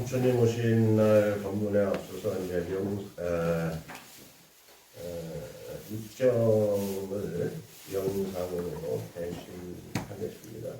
부처님 오신 날 법문에 앞서서 이제 입정을 영상으로 대신하겠습니다.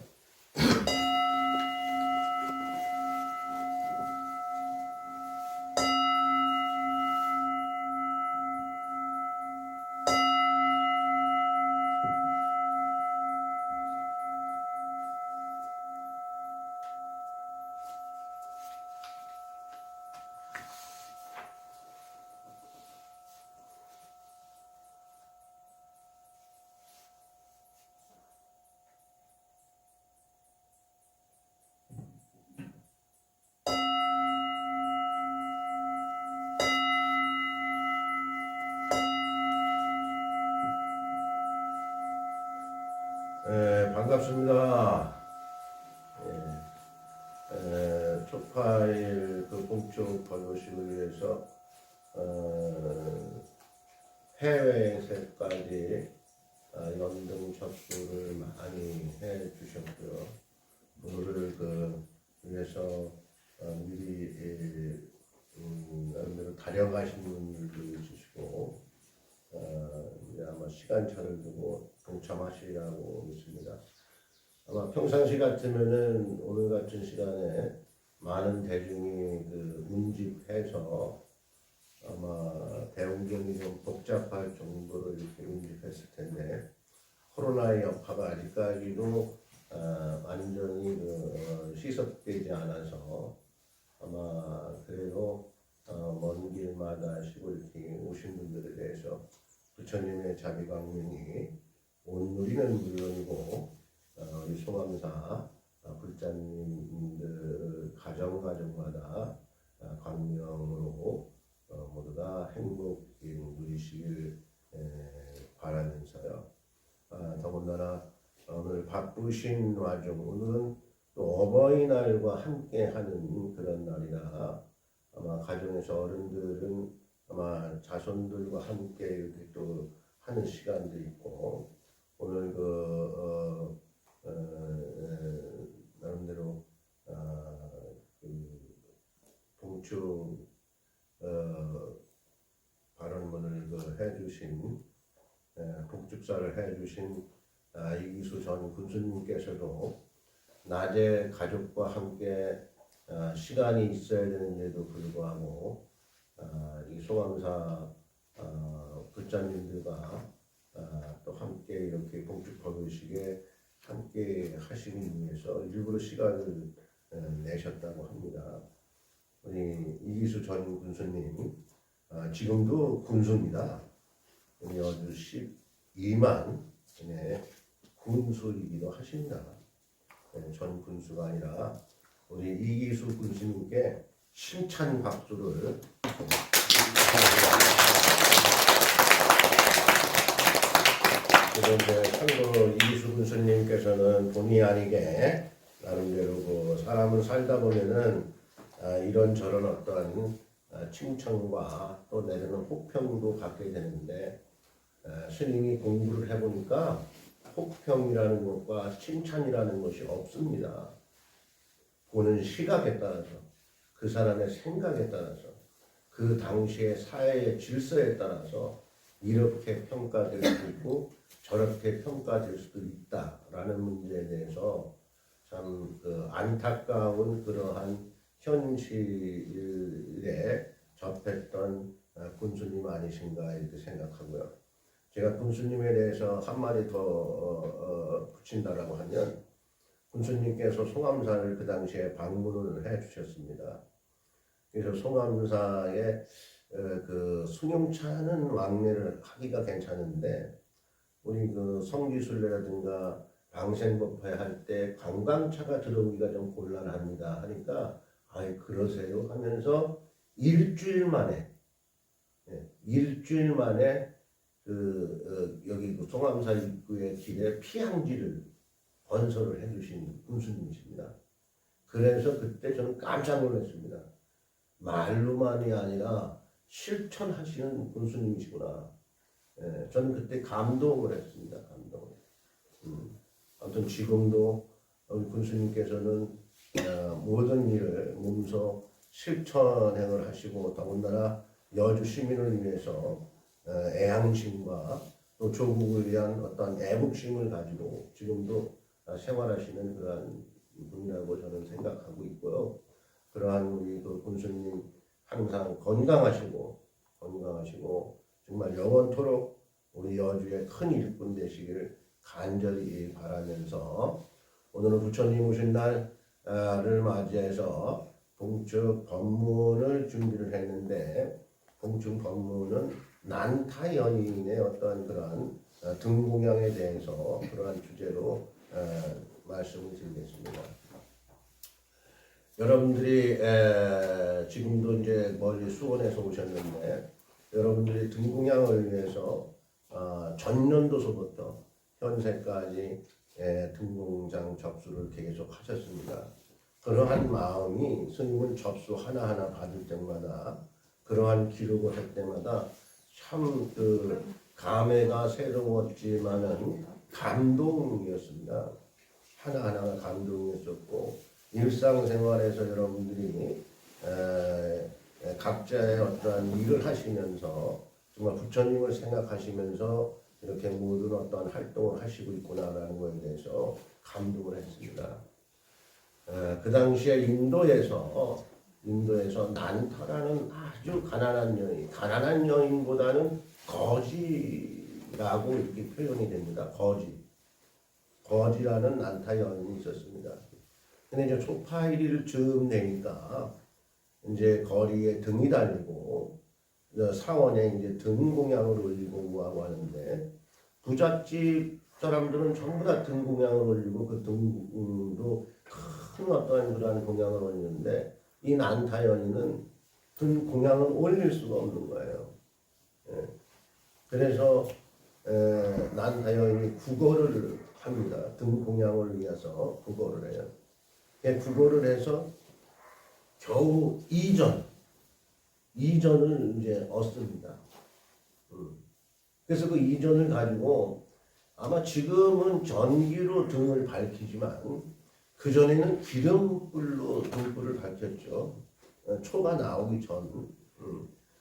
반갑습니다. 초파일 그 봉축 번호식을 위해서 해외에서까지 연등 접수를 많이 해 주셨고요. 오늘 그 위해서 미리 나름대로 다려가신 분들도 있으시고 이제 아마 시간차를 두고 동참하시라고 믿습니다. 아마 평상시 같으면은 오늘 같은 시간에 많은 대중이 그 운집해서 아마 대운경이 좀 복잡할 정도로 이렇게 운집했을 텐데 코로나의 여파가 아직까지도 완전히 시석되지 않아서 아마 그래도 먼 길마다 시골길 오신 분들에 대해서 부처님의 자비광명이 온누리는 물론이고 우리 소감사 불자님들 가정마다 광명으로 모두가 행복히 누리시길 바라면서요. 더군다나 오늘 바쁘신 와중 오늘은 또 어버이날과 함께하는 그런 날이라 아마 가정에서 어른들은 아마 자손들과 함께 이렇게 또 하는 시간도 있고 오늘 나름대로 그 봉축 발언문을 해주신 봉축사를 해주신 이기수 전 군수님께서도 낮에 가족과 함께 시간이 있어야 되는데도 불구하고 이 소감사 불자님들과 또 함께 이렇게 봉축 법요식에 함께 하시기 위해서 일부러 시간을 내셨다고 합니다. 우리 이기수 전 군수님 지금도 군수입니다. 우리 아주 12만 군수이기도 하십니다. 전 군수가 아니라 우리 이기수 군수님께 심찬 박수를 그런데 참고로 이기수 군수님께서는 본의 아니게 나름대로 그 사람을 살다 보면은 이런저런 어떤 칭찬과 또 내려는 혹평도 갖게 되는데 스님이 공부를 해보니까 혹평이라는 것과 칭찬이라는 것이 없습니다. 보는 시각에 따라서 그 사람의 생각에 따라서 그 당시의 사회의 질서에 따라서 이렇게 평가될 수 있고 저렇게 평가될 수도 있다라는 문제에 대해서 참 그 안타까운 그러한 현실에 접했던 군수님 아니신가 이렇게 생각하고요. 제가 군수님에 대해서 한마디 더 붙인다라고 하면 군수님께서 송암사를 그 당시에 방문을 해 주셨습니다. 그래서 송암사에 그 승용차는 왕래를 하기가 괜찮은데 우리 그 성지순례라든가 방생법회 할 때 관광차가 들어오기가 좀 곤란합니다 하니까 아이 그러세요 하면서 일주일 만에 여기 그 송암사 입구의 길에 피항지를 건설을 해주신 군수님이십니다. 그래서 그때 저는 깜짝 놀랐습니다. 말로만이 아니라 실천하시는 군수님이시구나. 저는 그때 감동을 했습니다. 감동을. 아무튼 지금도 우리 군수님께서는 모든 일을 몸소 실천행을 하시고 더군다나 여주 시민을 위해서 애향심과 또 조국을 위한 어떤 애국심을 가지고 지금도 생활하시는 그러한 분이라고 저는 생각하고 있고요. 그러한 우리 그 군수님 항상 건강하시고 정말 영원토록 우리 여주의 큰 일꾼 되시기를 간절히 바라면서 오늘은 부처님 오신 날을 맞이해서 봉축 법문을 준비를 했는데 봉축 법문은 난타 연인의 어떤 그러한 등공양에 대해서 그러한 주제로 말씀을 드리겠습니다. 여러분들이 지금도 이제 멀리 수원에서 오셨는데 여러분들이 등공양을 위해서 전년도서부터 현재까지 등공장 접수를 계속 하셨습니다. 그러한 마음이 스님은 접수 하나하나 받을 때마다 그러한 기록을 할 때마다 참 그 감회가 새로웠지만은 감동이었습니다. 하나하나가 감동이었었고 일상생활에서 여러분들이 각자의 어떠한 일을 하시면서 정말 부처님을 생각하시면서 이렇게 모든 어떤 활동을 하시고 있구나라는 것에 대해서 감동을 했습니다. 그 당시에 인도에서 난타라는 아주 가난한 여인보다는 거지라고 이렇게 표현이 됩니다. 거지라는 난타 여인이 있었습니다. 근데 이제 초파일이를 즈음 되니까 이제 거리에 등이 달리고 사원에 이제 등 공양을 올리고 뭐하고 하는데 부잣집 사람들은 전부 다 등 공양을 올리고 그 등도 큰 어떤 그러한 공양을 올리는데 이 난타 여인은 등 공양을 올릴 수가 없는 거예요. 그래서 난타 여인이 구걸을 합니다. 등 공양을 위해서 구걸을 해요. 구걸을 해서 겨우 이전을 이제 얻습니다. 그래서 그 이전을 가지고 아마 지금은 전기로 등을 밝히지만 그 전에는 기름불로 등불을 밝혔죠. 초가 나오기 전,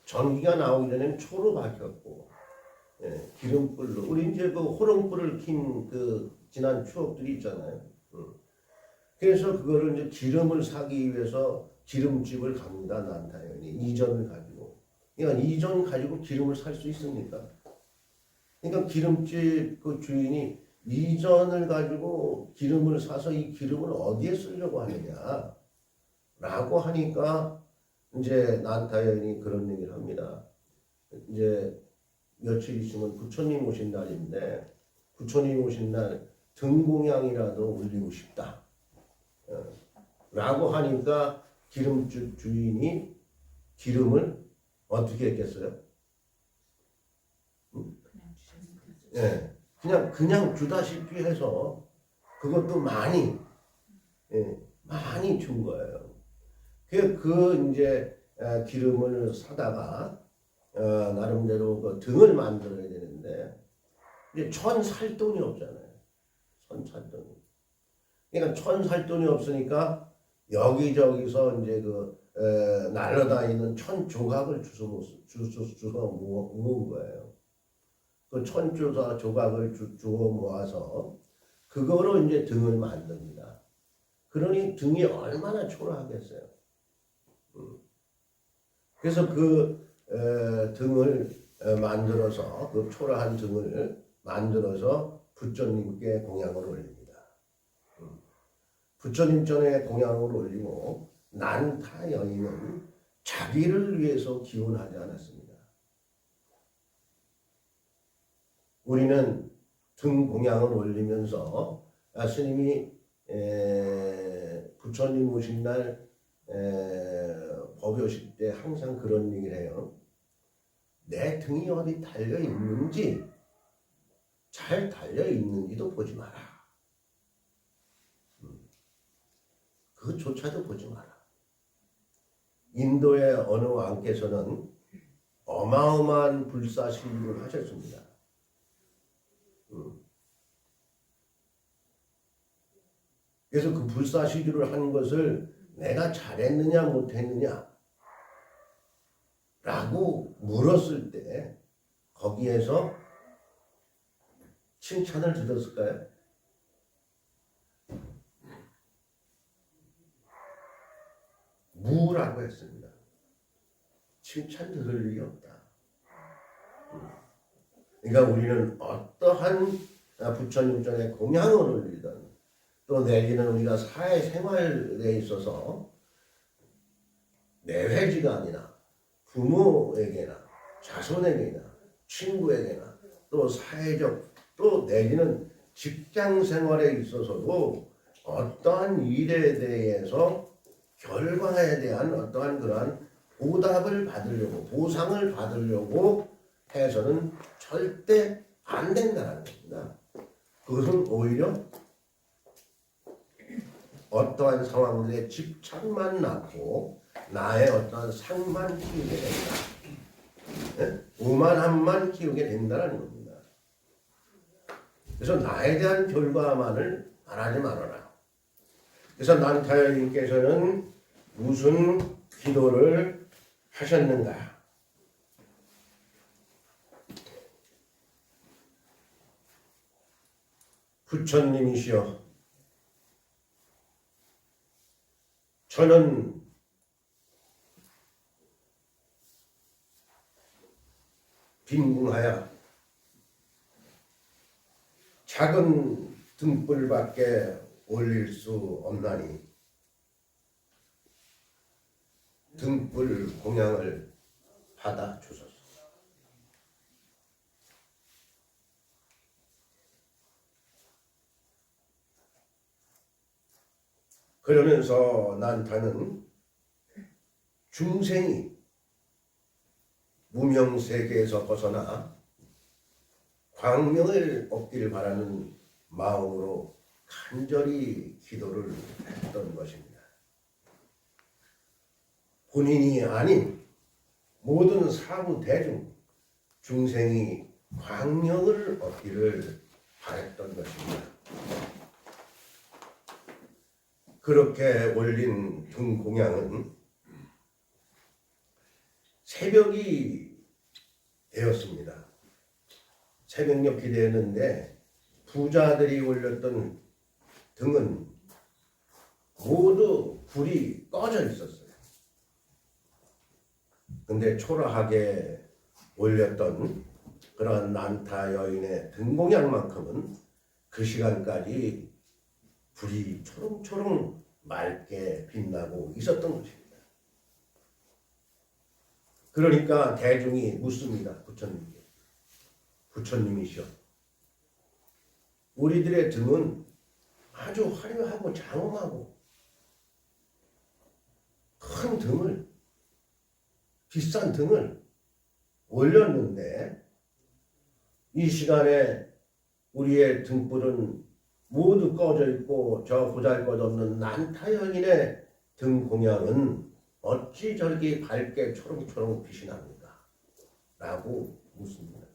전기가 나오기 전에는 초로 밝혔고, 기름불로. 우리 이제 그 호롱불을 킨 그 지난 추억들이 있잖아요. 그래서 그거를 이제 기름을 사기 위해서 기름집을 갑니다. 난타연이 이전을 가지고. 그러니까 이전 가지고 기름을 살 수 있습니까? 그러니까 기름집 그 주인이 이전을 가지고 기름을 사서 이 기름을 어디에 쓰려고 하느냐 라고 하니까 이제 난타연이 그런 얘기를 합니다. 이제 며칠 있으면 부처님 오신 날인데 부처님 오신 날 등공양이라도 올리고 싶다 라고 하니까 기름집 주인이 기름을 어떻게 했겠어요? 그냥 주다시피 해서 그것도 많이 준 거예요. 그 이제 기름을 사다가 나름대로 그 등을 만들어야 되는데 이제 천 살 돈이 없잖아요. 천 살 돈이. 그러니까 천 살 돈이 없으니까 여기저기서 이제 그 날아다니는 천 조각을 주워 모은 거예요. 그 천 조각을 주워 모아서 그거로 이제 등을 만듭니다. 그러니 등이 얼마나 초라하겠어요. 그래서 그 등을 만들어서 그 초라한 등을 만들어서 부처님께 공양을 올립니다. 부처님 전에 공양을 올리고 난타 여인은 자기를 위해서 기원하지 않았습니다. 우리는 등 공양을 올리면서 스님이 부처님 오신 날 법요식 때 항상 그런 얘기를 해요. 내 등이 어디 달려 있는지 잘 달려 있는지도 보지 마라. 그것조차도 보지 마라. 인도의 어느 왕께서는 어마어마한 불사시를 하셨습니다. 그래서 그 불사시주를 한 것을 내가 잘했느냐 못했느냐 라고 물었을 때 거기에서 칭찬을 들었을까요? 무라고 했습니다. 칭찬 들을 일이 없다. 그러니까 우리는 어떠한 부처님 전에 공양을 올리든 또 내지는 우리가 사회생활에 있어서 내외지간이나 부모에게나 자손에게나 친구에게나 또 사회적 또 내지는 직장생활에 있어서도 어떠한 일에 대해서 결과에 대한 어떠한 그러한 보답을 받으려고 보상을 받으려고 해서는 절대 안 된다는 겁니다. 그것은 오히려 어떠한 상황들에 집착만 낳고 나의 어떠한 상만 키우게 된다. 오만함만 키우게 된다는 겁니다. 그래서 나에 대한 결과만을 말하지 말아라. 그래서 난타여님께서는 무슨 기도를 하셨는가? 부처님이시여, 저는 빈궁하여 작은 등불밖에 올릴 수 없나니 등불 공양을 받아 주소서. 그러면서 난타는 중생이 무명세계에서 벗어나 광명을 얻기를 바라는 마음으로 간절히 기도를 했던 것입니다. 본인이 아닌 모든 사부 대중 중생이 광명을 얻기를 바랬던 것입니다. 그렇게 올린 등공양은 새벽이 되었습니다. 새벽녘이 되었는데 부자들이 올렸던 등은 모두 불이 꺼져 있었어요. 근데 초라하게 올렸던 그런 난타 여인의 등공양만큼은 그 시간까지 불이 초롱초롱 맑게 빛나고 있었던 것입니다. 그러니까 대중이 묻습니다. 부처님께. 부처님이시여, 우리들의 등은 아주 화려하고 장엄하고 큰 등을, 비싼 등을 올렸는데 이 시간에 우리의 등불은 모두 꺼져 있고 저 보잘것없는 난타여인의 등 공양은 어찌 저렇게 밝게 초롱초롱 빛이 납니까? 라고 묻습니다.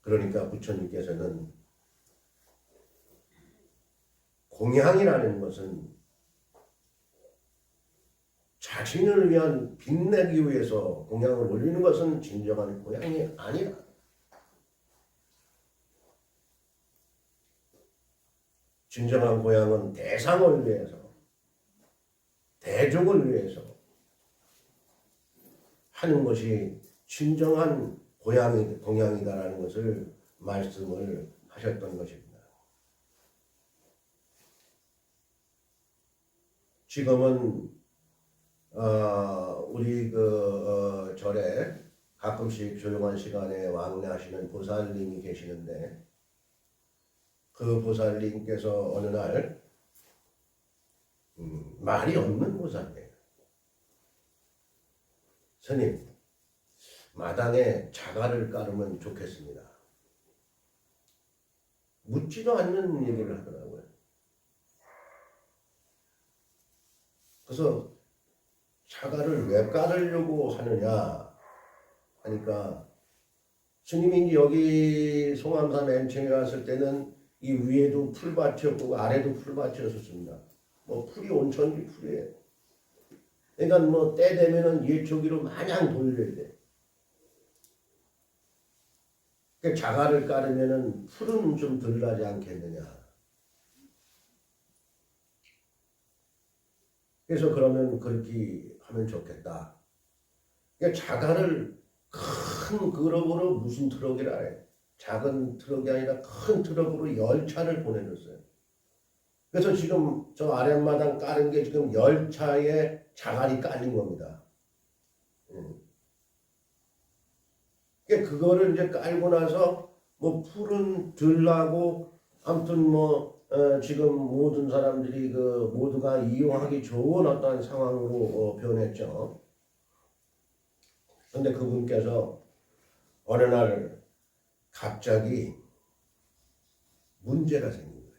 그러니까 부처님께서는 공양이라는 것은 자신을 위한 빛내기 위해서 공양을 올리는 것은 진정한 공양이 아니라 진정한 공양은 대상을 위해서, 대중을 위해서 하는 것이 진정한 공양이다라는 것을 말씀을 하셨던 것입니다. 지금은 우리 절에 가끔씩 조용한 시간에 왕래하시는 보살님이 계시는데 그 보살님께서 어느 날 말이 없는 보살이에요. 스님, 마당에 자갈을 깔으면 좋겠습니다. 묻지도 않는 얘기를 하더라고요. 그래서 자갈을 왜 깔으려고 하느냐 하니까 스님이 여기 송암산 엠청에 갔을 때는 이 위에도 풀밭이었고 아래도 풀밭이었습니다. 뭐 풀이 온천지 풀이에요. 그러니까 뭐 때 되면은 예초기로 마냥 돌려야 돼. 그러니까 자갈을 깔으면은 풀은 좀 덜 나지 않겠느냐. 그래서 그러면 그렇게 하면 좋겠다. 그러니까 자갈을 큰 그릇으로 무슨 트럭이라 해. 작은 트럭이 아니라 큰 트럭으로 10차를 보내줬어요. 그래서 지금 저 아랫마당 깔은 게 지금 10차에 자갈이 깔린 겁니다. 그러니까 그거를 이제 깔고 나서 뭐 풀은 덜 나고 아무튼 뭐 지금 모든 사람들이 그 모두가 이용하기 좋은 어떤 상황으로 변했죠. 근데 그분께서 어느 날 갑자기 문제가 생긴 거예요.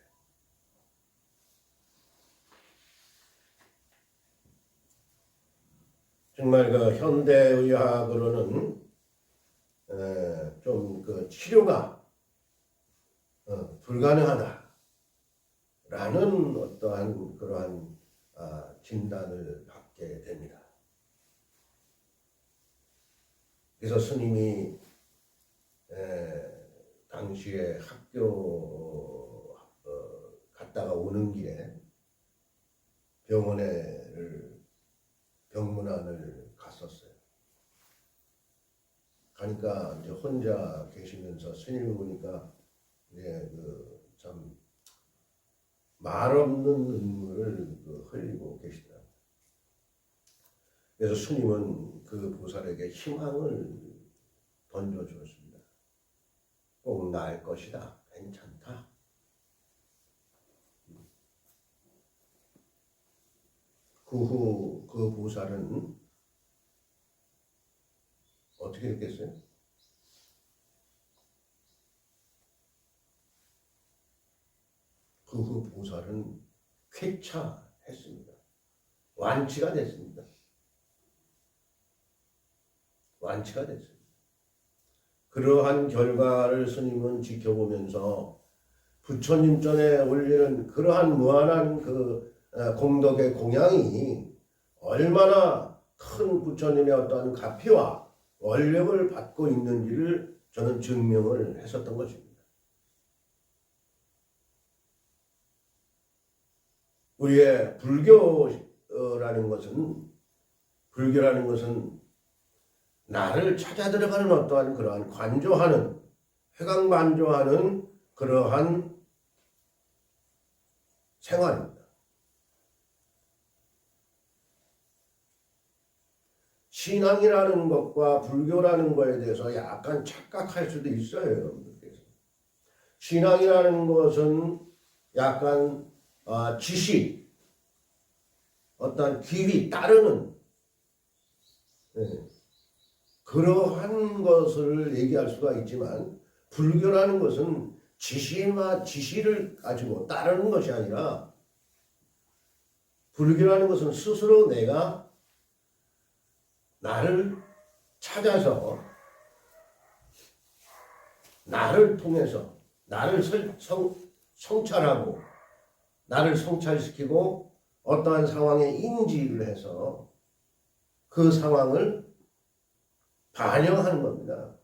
정말 그 현대의학으로는 좀 그 치료가 불가능하다라는 어떠한 그러한 진단을 받게 됩니다. 그래서 스님이 당시에 학교 갔다가 오는 길에 병문안을 갔었어요. 가니까 이제 혼자 계시면서 스님을 보니까 이제 참 말없는 눈물을 흘리고 계시더라고요. 그래서 스님은 그 보살에게 희망을 던져주었습니다. 꼭 나을 것이다. 괜찮다. 그 후 그 보살은 어떻게 됐겠어요? 그 후 보살은 쾌차했습니다. 완치가 됐습니다. 완치가 됐습니다. 그러한 결과를 스님은 지켜보면서 부처님 전에 올리는 그러한 무한한 그 공덕의 공양이 얼마나 큰 부처님의 어떠한 가피와 원력을 받고 있는지를 저는 증명을 했었던 것입니다. 우리의 불교라는 것은 나를 찾아 들어가는 어떠한 그러한 관조하는, 회광반조하는 그러한 생활입니다. 신앙이라는 것과 불교라는 것에 대해서 약간 착각할 수도 있어요, 여러분들께서. 신앙이라는 것은 약간 지식, 어떤 길이 따르는 그러한 것을 얘기할 수가 있지만, 불교라는 것은 지시를 가지고 따르는 것이 아니라, 불교라는 것은 스스로 내가 나를 찾아서 나를 통해서 나를 성찰하고 나를 성찰시키고 어떠한 상황에 인지를 해서 그 상황을 반영하는 겁니다.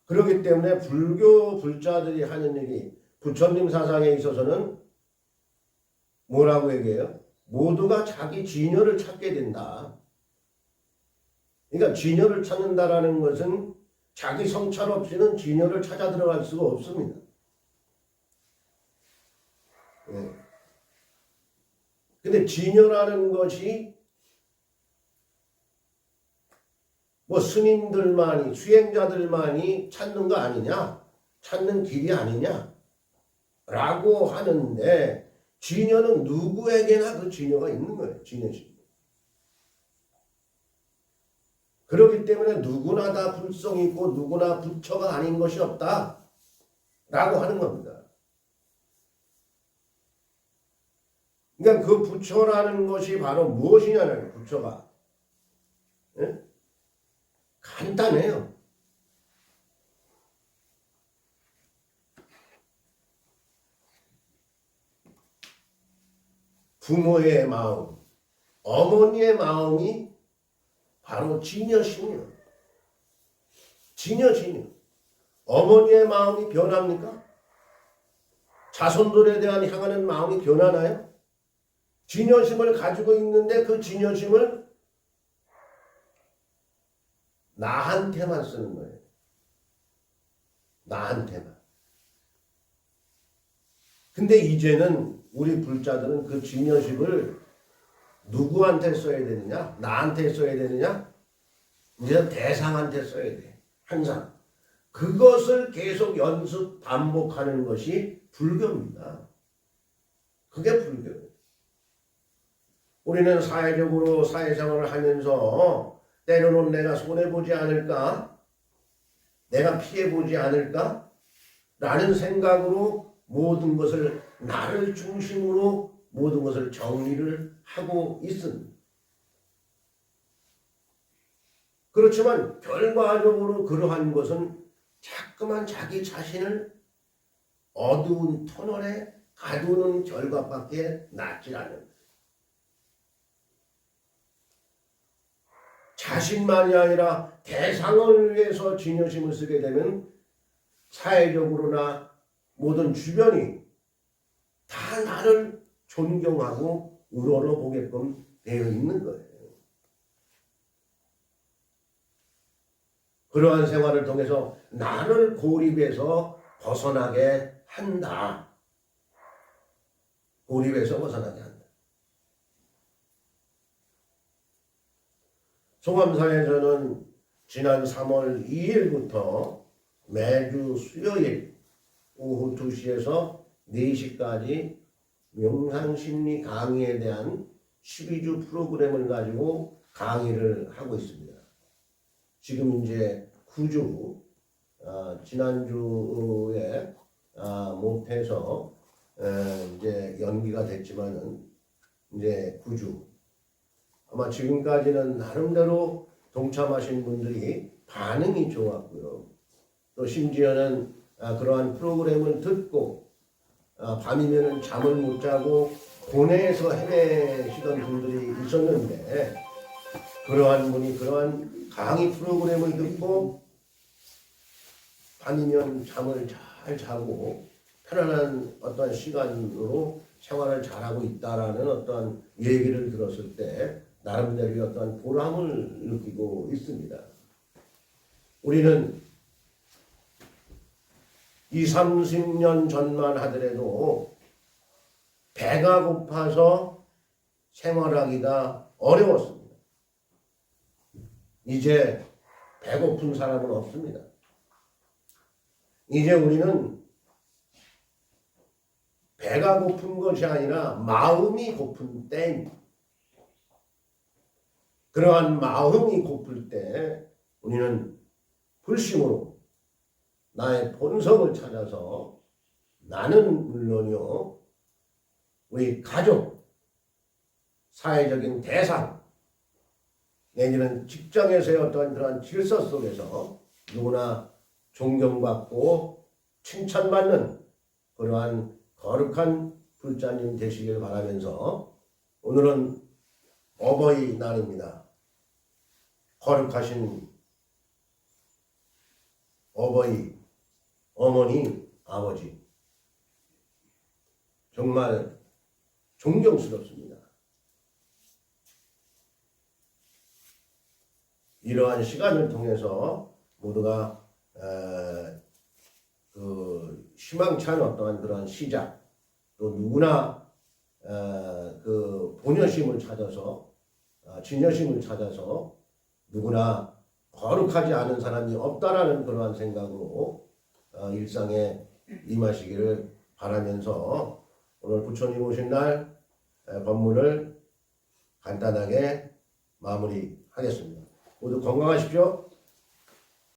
그렇기 때문에 불교 불자들이 하는 일이 부처님 사상에 있어서는 뭐라고 얘기해요? 모두가 자기 진여를 찾게 된다. 그러니까 진여를 찾는다라는 것은 자기 성찰 없이는 진여를 찾아 들어갈 수가 없습니다. 근데 진여라는 것이 뭐 스님들만이, 수행자들만이 찾는 거 아니냐? 찾는 길이 아니냐? 라고 하는데, 진여는 누구에게나 그 진여가 있는 거예요. 진여심. 그렇기 때문에 누구나 다 불성이 있고 누구나 부처가 아닌 것이 없다. 라고 하는 겁니다. 그러니까 그 부처라는 것이 바로 무엇이냐는 부처가. 간단해요. 부모의 마음, 어머니의 마음이 바로 진여심이요. 진여. 어머니의 마음이 변합니까? 자손들에 대한 향하는 마음이 변하나요? 진여심을 가지고 있는데 그 진여심을 나한테만 쓰는 거예요. 나한테만. 근데 이제는 우리 불자들은 그 진여심을 누구한테 써야 되느냐? 나한테 써야 되느냐? 이제 대상한테 써야 돼. 항상. 그것을 계속 연습 반복하는 것이 불교입니다. 그게 불교예요. 우리는 사회적으로 사회생활을 하면서 때로는 내가 손해보지 않을까? 내가 피해보지 않을까? 라는 생각으로 모든 것을 나를 중심으로 모든 것을 정리를 하고 있습니다. 그렇지만 결과적으로 그러한 것은 자꾸만 자기 자신을 어두운 터널에 가두는 결과밖에 낫지 않는다. 자신만이 아니라 대상을 위해서 진여심을 쓰게 되면 사회적으로나 모든 주변이 다 나를 존경하고 우러러보게끔 되어 있는 거예요. 그러한 생활을 통해서 나를 고립에서 벗어나게 한다. 고립에서 벗어나게 한다. 송암사에서는 지난 3월 2일부터 매주 수요일 오후 2시에서 4시까지 명상심리 강의에 대한 12주 프로그램을 가지고 강의를 하고 있습니다. 지금 이제 9주, 지난주에 못해서 이제 연기가 됐지만은 이제 9주. 아마 지금까지는 나름대로 동참하신 분들이 반응이 좋았고요. 또 심지어는 그러한 프로그램을 듣고 밤이면은 잠을 못 자고 고뇌에서 헤매시던 분들이 있었는데 그러한 분이 그러한 강의 프로그램을 듣고 밤이면 잠을 잘 자고 편안한 어떤 시간으로 생활을 잘하고 있다라는 어떤 얘기를 들었을 때 나름대로 어떤 보람을 느끼고 있습니다. 우리는 20, 30년 전만 하더라도 배가 고파서 생활하기가 어려웠습니다. 이제 배고픈 사람은 없습니다. 이제 우리는 배가 고픈 것이 아니라 마음이 고픈 때입니다. 그러한 마음이 고플 때 우리는 불심으로 나의 본성을 찾아서 나는 물론이요, 우리 가족, 사회적인 대상, 내지는 직장에서의 어떤 그러한 질서 속에서 누구나 존경받고 칭찬받는 그러한 거룩한 불자님 되시길 바라면서 오늘은 어버이날입니다. 거룩하신 어버이, 어머니, 아버지 정말 존경스럽습니다. 이러한 시간을 통해서 모두가 그 희망찬 어떠한 그런 시작, 또 누구나 그 본여심을 찾아서 진여심을 찾아서 누구나 거룩하지 않은 사람이 없다라는 그러한 생각으로 일상에 임하시기를 바라면서 오늘 부처님 오신 날 법문을 간단하게 마무리하겠습니다. 모두 건강하십시오.